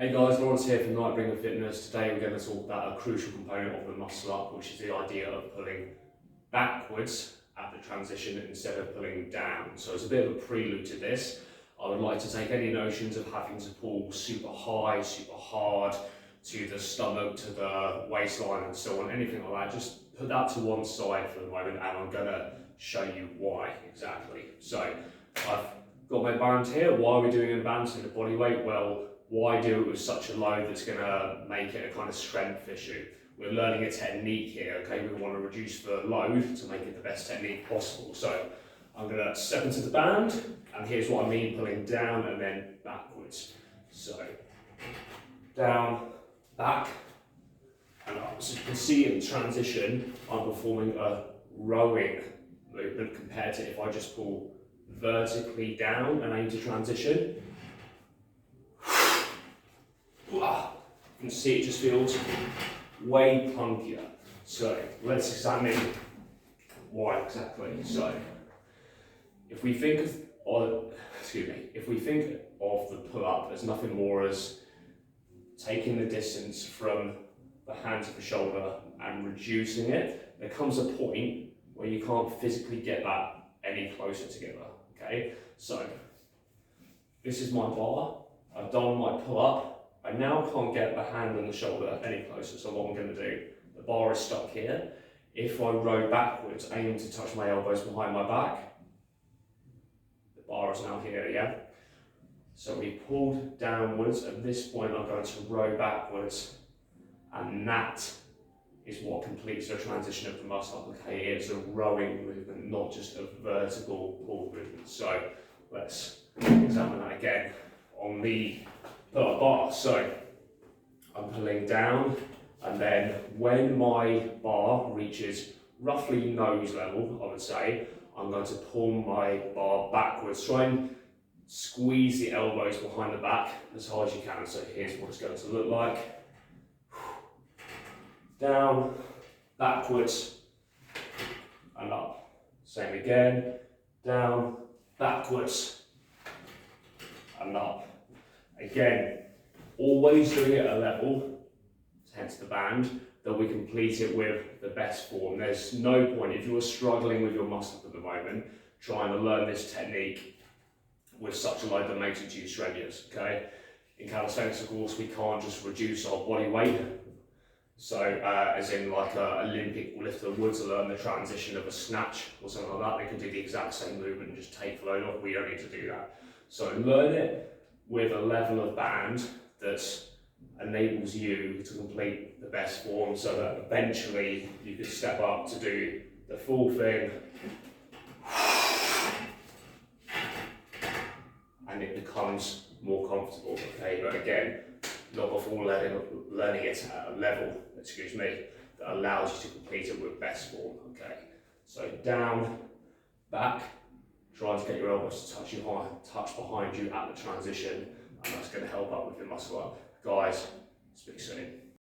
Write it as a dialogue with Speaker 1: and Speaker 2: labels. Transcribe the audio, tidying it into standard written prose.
Speaker 1: Hey guys, Lawrence here from Nightbringer Fitness. Today we're going to talk about a crucial component of the muscle up, which is the idea of pulling backwards at the transition instead of pulling down. So as a bit of a prelude to this, I would like to take any notions of having to pull super high, super hard, to the stomach, to the waistline and so on, anything like that, just put that to one side for the moment and I'm going to show you why exactly. So I've got my band here. Why are we doing a band in the body weight? Well, why do it with such a load that's going to make it a kind of strength issue? We're learning a technique here, okay? We want to reduce the load to make it the best technique possible. So I'm going to step into the band, and here's what I mean, pulling down and then backwards. So down, back, and up. So you can see in transition, I'm performing a rowing movement compared to if I just pull vertically down and aim to transition. You can see it just feels way plunkier. So let's examine why exactly. So if we think of, if we think of the pull-up as nothing more as taking the distance from the hand to the shoulder and reducing it, there comes a point where you can't physically get that any closer together. Okay, so this is my bar. I've done my pull-up. I now can't get the hand and the shoulder any closer, so what I'm going to do, the bar is stuck here. If I row backwards, aim to touch my elbows behind my back, the bar is now here, yeah? So we pulled downwards, at this point I'm going to row backwards, and that is what completes the transition of the muscle, okay? It's a rowing movement, not just a vertical pull movement. So let's examine that again on the pull-up bar. So I'm pulling down, and then when my bar reaches roughly nose level, I would say, I'm going to pull my bar backwards. Try and squeeze the elbows behind the back as hard as you can. So here's what it's going to look like. Down, backwards, and up. Same again. Down, backwards, and up. Again, always doing it at a level, hence the band, that we complete it with the best form. There's no point, if you're struggling with your muscle at the moment, trying to learn this technique with such a load that makes it too strenuous, okay? In calisthenics, of course, we can't just reduce our body weight. So, as in like an Olympic lifter would to learn the transition of a snatch or something like that, they can do the exact same movement and just take the load off. We don't need to do that. So learn it with a level of band that enables you to complete the best form so that eventually you can step up to do the full thing and it becomes more comfortable, okay? But again, not before learning it at a level, that allows you to complete it with best form, okay? So down, back, try to get your elbows to touch behind you at the transition, and that's going to help up with your muscle up. Guys, speak soon.